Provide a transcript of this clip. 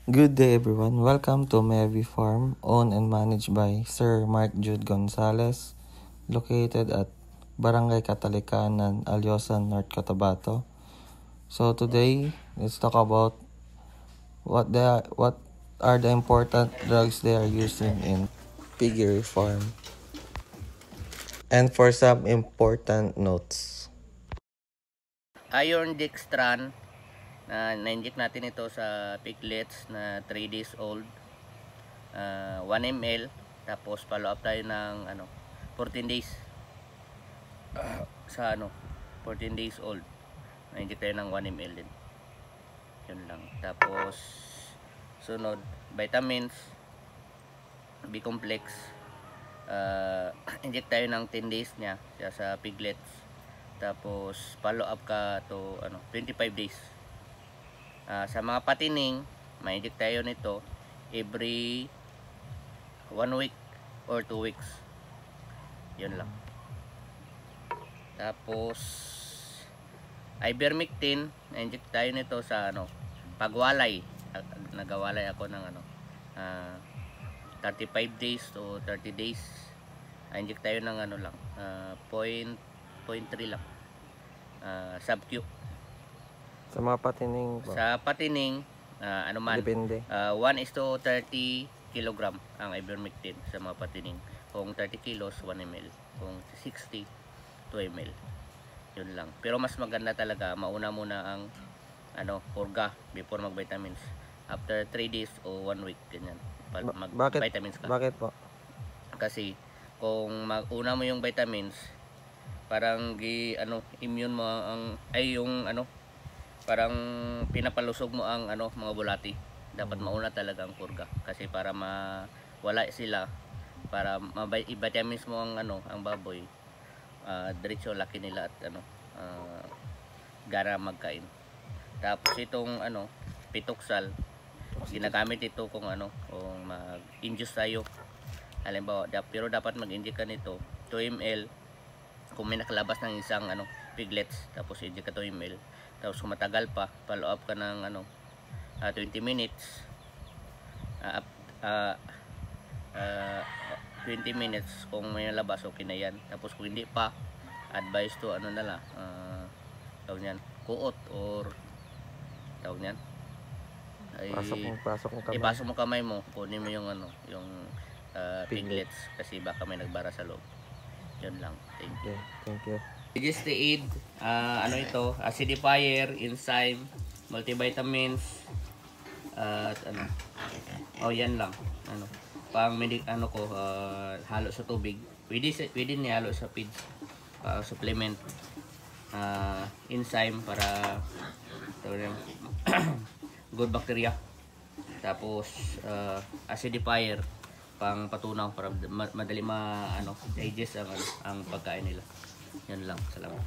Good day everyone. Welcome to Mevi Farm, owned and managed by Sir Mark Jude Gonzalez, located at Barangay Katalikanan, Alyosan, North Cotabato. So today, let's talk about what are the important drugs they are using in piggery farm. And for some important notes. Iron Dextran na-inject natin ito sa piglets na 3 days old, 1 ml, tapos follow up tayo ng 14 days sa 14 days old, na-inject tayo ng 1 ml din. Yun lang. Tapos sunod, vitamins B-complex, inject tayo ng 10 days nya sa piglets, tapos follow up ka to 25 days. Sa mga patining, ma-inject tayo nito every 1 week or 2 weeks. Yun lang. Tapos ivermectin, na-inject tayo nito sa pagwalay. Nagawalay ako ng 35 days to 30 days. I-inject tayo ng 0.3 lang, sub-Q. Sa mga patining po? Sa patining, Depende. 1:30 kg ang ivermectin sa mga patining. Kung 30 kilos, 1 ml. Kung 60, 2 ml. Yun lang. Pero mas maganda talaga, mauna muna ang purga before mag-vitamins. After 3 days o 1 week, ganyan. Mag-vitamins ka. Bakit po? Kasi kung mag-una mo yung vitamins, parang immune mo ang parang pinapalusog mo ang mga bulati. Dapat mauna talaga ang purga kasi para mawala sila, para i-vitamins mo ang ang baboy, diretso laki nila at gara magkain. Tapos itong pitoxal, ginagamit ito kung kung mag-induce tayo. Halimbawa, pero dapat mag-inject ka nito 2 ml kung may nakalabas ng isang piglets, tapos inject ka 2 ml. Tapos kung matagal pa, follow up ka ng 20 minutes, 20 minutes. Kung may nalabas, okay na yan. Tapos kung hindi pa, advice to tawag niyan, kuot, or tawag niyan, ipasok mo kamay mo, kunin mo yung piglets, kasi baka may nagbara sa loob. Yun lang. Thank you. Thank you. Digestaid, ito, acidifier, enzyme, multivitamins, at yan lang. Pang halo sa tubig. Pwede ni halo sa feeds, supplement, enzyme para good bacteria. Tapos acidifier, pang patunaw para madali digest ang pagkain nila. Yan lang. Salamat.